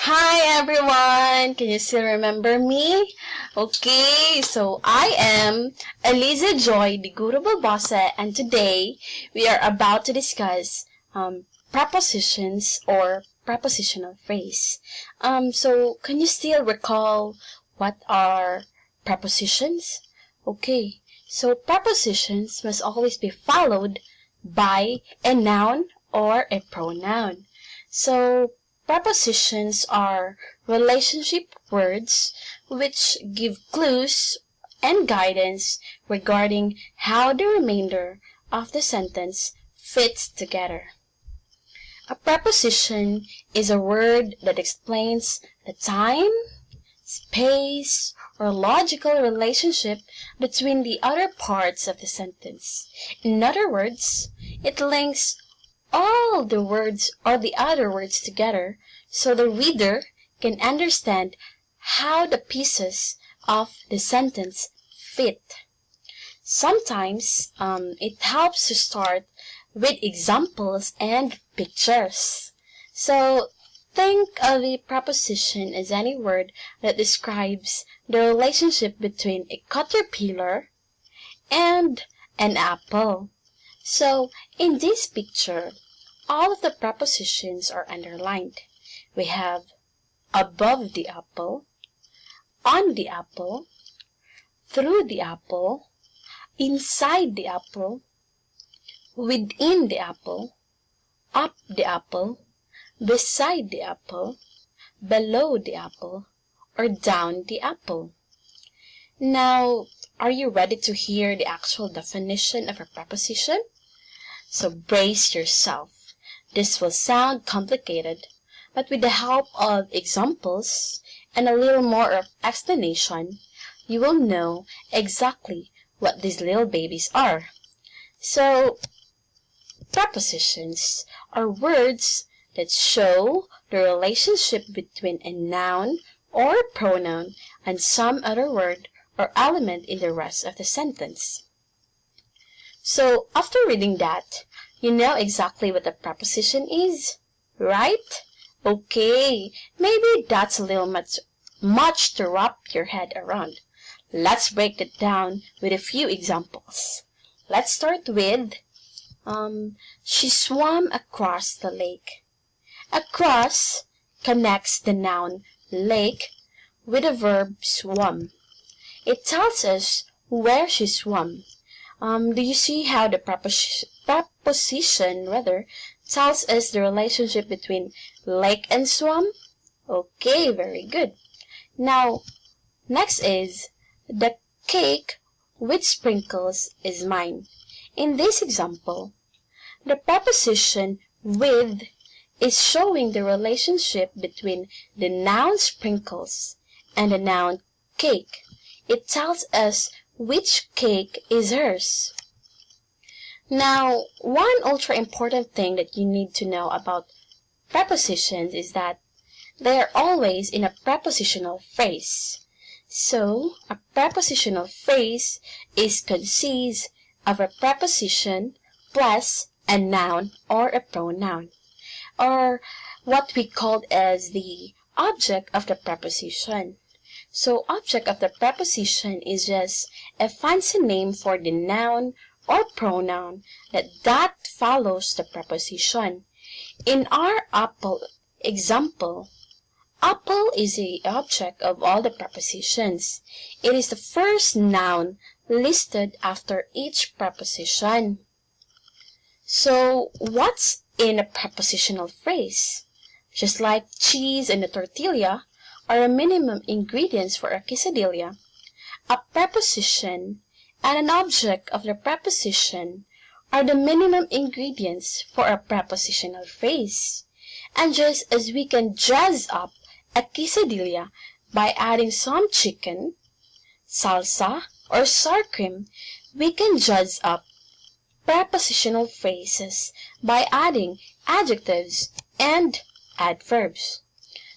Hi everyone! Can you still remember me? Okay, so I am Eliza Joy Diguro Balbasa, and today we are about to discuss prepositions or prepositional phrase. So can you still recall what are prepositions? Okay, so prepositions must always be followed by a noun or a pronoun. So prepositions are relationship words which give clues and guidance regarding how the remainder of the sentence fits together. A preposition is a word that explains the time, space, or logical relationship between the other parts of the sentence. In other words, it links all the words or the other words together so the reader can understand how the pieces of the sentence fit. Sometimes it helps to start with examples and pictures. So think of a preposition as any word that describes the relationship between a caterpillar and an apple. So in this picture, all of the prepositions are underlined. We have above the apple, on the apple, through the apple, inside the apple, within the apple, up the apple, beside the apple, below the apple, or down the apple. Now, are you ready to hear the actual definition of a preposition? So brace yourself. This will sound complicated, but with the help of examples and a little more of explanation, you will know exactly what these little babies are. So, prepositions are words that show the relationship between a noun or a pronoun and some other word or element in the rest of the sentence. So, after reading that, you know exactly what a preposition is, right? Okay, maybe that's a little much to wrap your head around. Let's break it down with a few examples. Let's start with, she swam across the lake. Across connects the noun lake with the verb swum. It tells us where she swam. Do you see how the preposition tells us the relationship between lake and swam? Okay, very good. Now, next is the cake with sprinkles is mine. In this example, the preposition with is showing the relationship between the noun sprinkles and the noun cake. It tells us which cake is hers. Now, one ultra important thing that you need to know about prepositions is that they are always in a prepositional phrase. So, a prepositional phrase is consists of a preposition plus a noun or a pronoun, or what we call as the object of the preposition. So, object of the preposition is just a fancy name for the noun or pronoun that follows the preposition. In our apple example, apple is the object of all the prepositions. It is the first noun listed after each preposition. So, what's in a prepositional phrase? Just like cheese and a tortilla are a minimum ingredients for a quesadilla, a preposition and an object of the preposition are the minimum ingredients for a prepositional phrase. And just as we can jazz up a quesadilla by adding some chicken, salsa, or sour cream, we can jazz up prepositional phrases by adding adjectives and adverbs.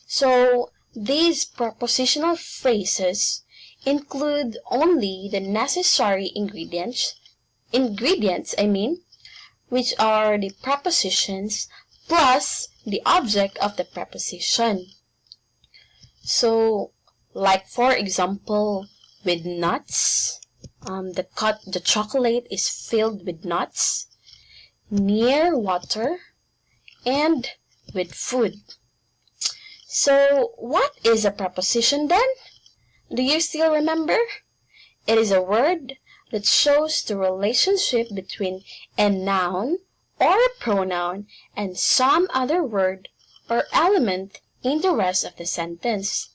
So, these prepositional phrases include only the necessary ingredients, which are the prepositions plus the object of the preposition. So, like for example, with nuts, the chocolate is filled with nuts, near water, and with food. So, what is a preposition then? Do you still remember? It is a word that shows the relationship between a noun or a pronoun and some other word or element in the rest of the sentence.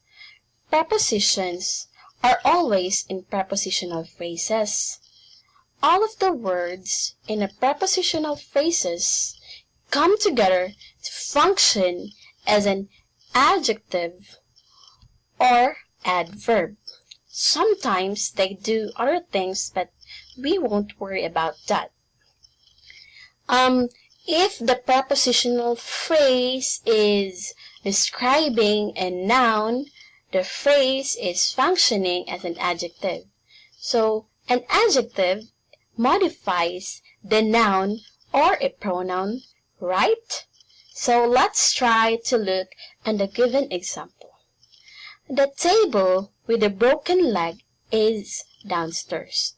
Prepositions are always in prepositional phrases. All of the words in a prepositional phrases come together to function as an adjective or adverb. Sometimes they do other things, but we won't worry about that. If the prepositional phrase is describing a noun, the phrase is functioning as an adjective. So, an adjective modifies the noun or a pronoun, right? So, let's try to look at the given example. The table with a broken leg is downstairs.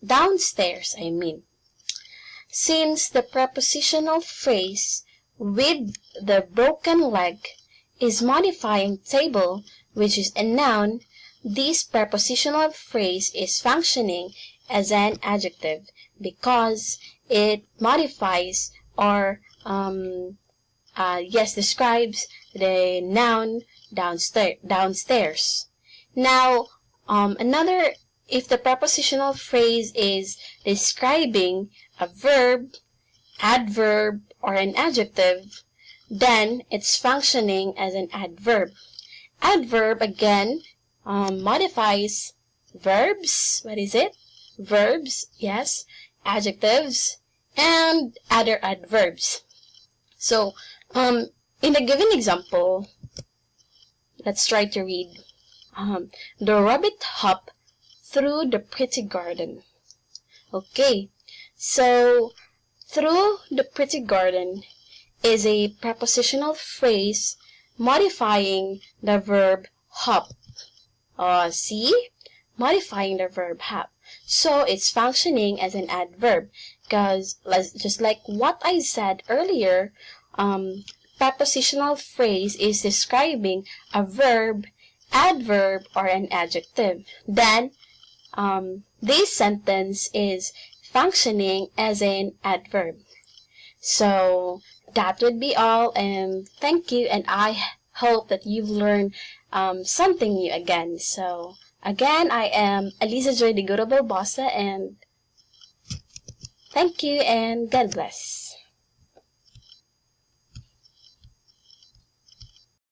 Since the prepositional phrase with the broken leg is modifying table, which is a noun, this prepositional phrase is functioning as an adjective because it modifies or describes the noun downstairs. Now, if the prepositional phrase is describing a verb, adverb, or an adjective, then it's functioning as an adverb. Adverb, again, modifies verbs. What is it? Verbs, yes, adjectives, and other adverbs. So, in the given example, let's try to read. The rabbit hopped through the pretty garden. Okay, so through the pretty garden is a prepositional phrase modifying the verb hop. See? Modifying the verb hop. So it's functioning as an adverb because just like what I said earlier, prepositional phrase is describing a verb, adverb, or an adjective. Then, this sentence is functioning as an adverb. So, that would be all, and thank you, and I hope that you've learned something new again. So, again, I am Aliza Joy de Gurabo Bosa, and thank you, and God bless.